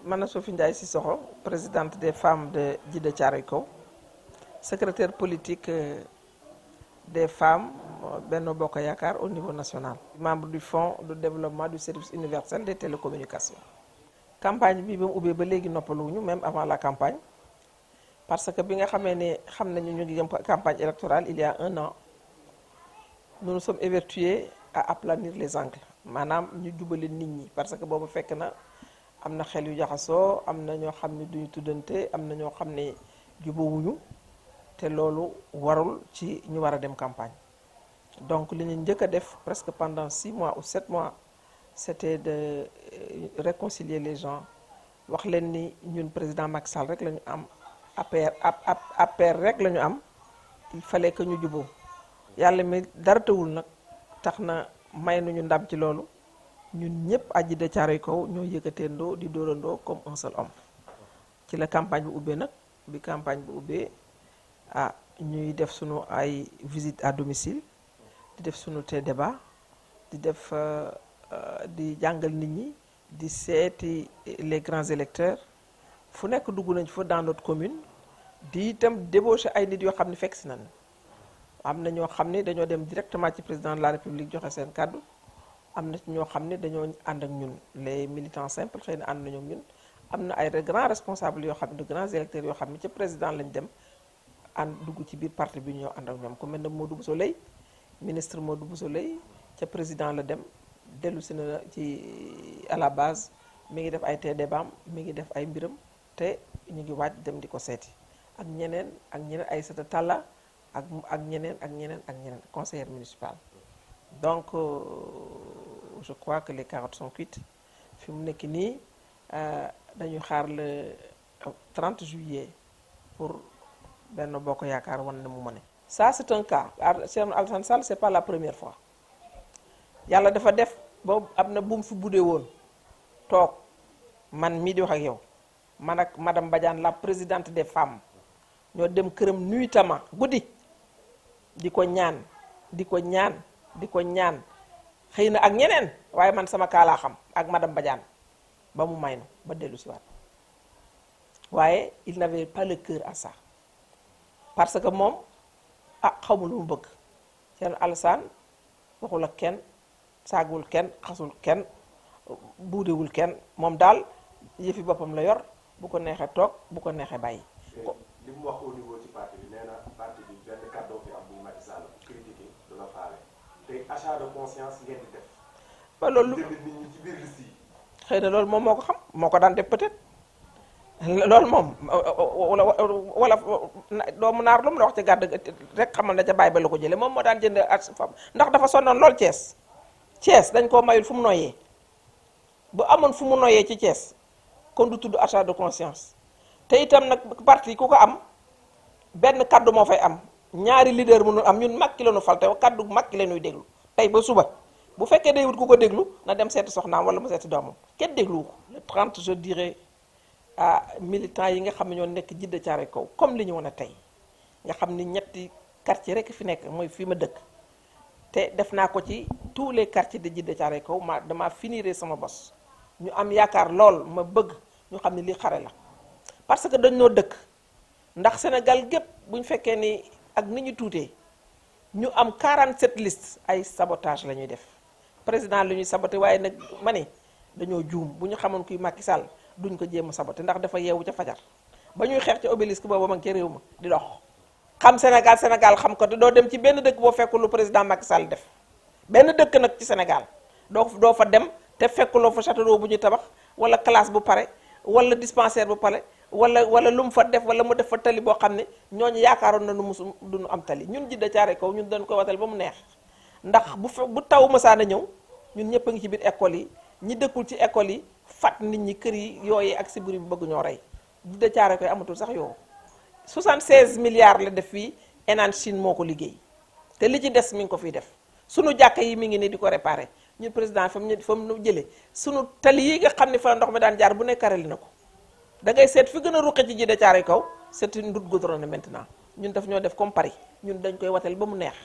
man Sophie Ndiaye Sissoko, présidente des femmes de Djiddah Thiaroye Kao, secrétaire politique des femmes Benno Bokk Yaakaar au niveau national, membre du fonds de développement du service universel des télécommunications. Campagne bi ba mu ubbee ba léegi noppaluwuñu même avant la campagne parce que bi nga xamee ne xam nañu ñu ngi jëm campagne électorale il y a 1 an nous nous sommes évertués à aplanir les angles maanaam ñu jubale nit ñi parce que boobu fekk na am na xel yu jaxasoo am na ñoo xam ne duñu tuddante am na ñoo xam ne jubawuñu te loolu warul ci ñu war a dem campagne donc li ñu njëkk a def presque pendant 6 mois ou 7 mois c'était de réconcilier les gens wax leen ni ñun président Macky Sall rek la ñu am APR rek la ñu am il fallait que ñu juboo yàlla mi dara tawul nag tax na may nañu ndam ci loolu ñun ñëpp à Djiddah Thiaroye Kao ñoo yëkkateendoo di dóorandoo comme un seul homme ci la campagne bu ubbee nag bi campagne bu ubbee ñuy def sunu ay visite à domicile di def sunu té débat di def di jàngal nit ñi di seeti les grands électeurs fu nekk dugg nañ fa dans notre commune di itam débaucher ay nit yoo xam ne fekk si nañ am na ñoo xam ne dañoo dem directement ci président de la république joxe seen kàddu am na ci ñoo xam ne dañoo ànd ak ñun les militants simples xëy na ànd nañu ak ñun am na ay grands responsables yoo xam ne de grands électeurs yoo xam ne ca président lañ dem ànd dugg ci biir parti bi ñoo ànd ak ñoom ku mel ne Modou Bousso Leye ministre Modou Bousso Leye ca président la dem dellu si na ci à la base mi ngi def ay té débat mi ngi def ay mbiram te ñu ngi waaj dem di ko seeti ak ñeneen Aïssata Talla ak ñeneen conseillère municipal donc je crois que les carottes sont cuites fi mu nekk nii dañu xaar le 30 juillet pour Benno Bokk Yaakaar wan na mu mëne ça c'est un cas Thierno Alassane Sall c'est pas la première fois yàlla dafa def boobu am na bu mu fi buddee woon toog man mii di wax ak yow man ak madame Badiane la présidente des femmes ñoo dem këram nuitamment guddi di ko ñaan xëy na ak ñeneen waaye man sama kaalaa xam ak madame Badiane ba mu may nu ba dellu si waat waaye il n'avait pas le cœur à ça parce que moom xawma lu mu bëgg Thierno Alassane waxul ak kenn saagul kenn xasul kenn buudewul kenn moom daal yëfi boppam la yor bu ko neexee toog bu ko neexee bàyyi. li mu wax au niveau ci parti bi nee na parti bi benn kàddoo fi am bu Macky Sall critiqué du la faale te achat de conscience ngeen di def. ba loolu nit ñi ci biir liste yi. xëy na loolu moom moo ko xam moo ko daan def peut-être loolu moom wala doomu naar lu mu la wax ci gàdd rek xamal na ca bàyyi ba la ko jëlee moom moo daan jënd ndax dafa sonnoon lool Thiès dañ koo mayul fu mu noyyee bu amoon fu mu noyyee ci Thiès kon du tudd achat de conscience te itam nag parti ku ko am benn kaddu moo fay am ñaari leader mënul am ñun Macky la ñu fal te kaddu Macky la ñuy déglu tey ba suba bu fekkee day wut ku ko déglu na dem seeti soxnaam wala mu seeti doomam kenn dégluwu ko. le 30 je dirais à militants yi nga xam ne ñoo nekk Djiddah Thiaroye Kao comme li ñu wane tey nga xam ni ñetti quartier rek fi nekk mooy fii ma dëkk te def naa ko ci tous les quartiers de Djiddah Thiaroye Kao dama finiré sama bos ñu am yaakaar lool ma bëgg ñu xam ne lii xare la parce que dañ noo dëkk ndax Sénégal gépp bu ñu fekkee ni ak ni ñu tuutee ñu am 47 listes ay sabotage la ñuy def président la ñuy saboté waaye nag ma ne dañoo juum bu ñu xamoon kuy Macky Sall duñ ko jéem a saboté ndax dafa yeewu ca fajar ba ñuy xeex ca obélisque boobu ma ngi ca réew ma di dox xam Sénégal xam ko te doo dem ci benn dëkk boo fekkul lu président Macky Sall def benn dëkk nag ci Sénégal doo fa dem te fekkuloo fa château d'eau bu ñu tabax wala classe bu pare wala dispensaire bu pare wala lu mu fa def wala mu def fa tali boo xam ne ñooñu yaakaaroon na nu musu duñu am tali ñun Djiddah Thiaroye Kao ñun dañ koy watal ba mu neex ndax bu taw mësaana ñëw ñun ñëpp a ngi ci biir école yi ñi dëkkul ci école yi fat nit ñi kër yi yooyee ak sibiri bi bëgg ñoo rey Djiddah Thiaroye Kao amatul sax yoo 76 milliards la def fii Enan Chine moo ko liggéey te li ci des mi ngi ko fiy def sunu jàkka yi mi ngi ni di ko réparé ñun président fa mu nu jëlee sunu tali yi nga xam ne fa ndox mi daan jaar bu ne karali na ko da ngay seet fi gën a ruqe ci Djiddah Thiaroye Kao c'est une route goudronnée maintenant ñun daf ñoo def comme Paris ñun dañ koy watal ba mu neex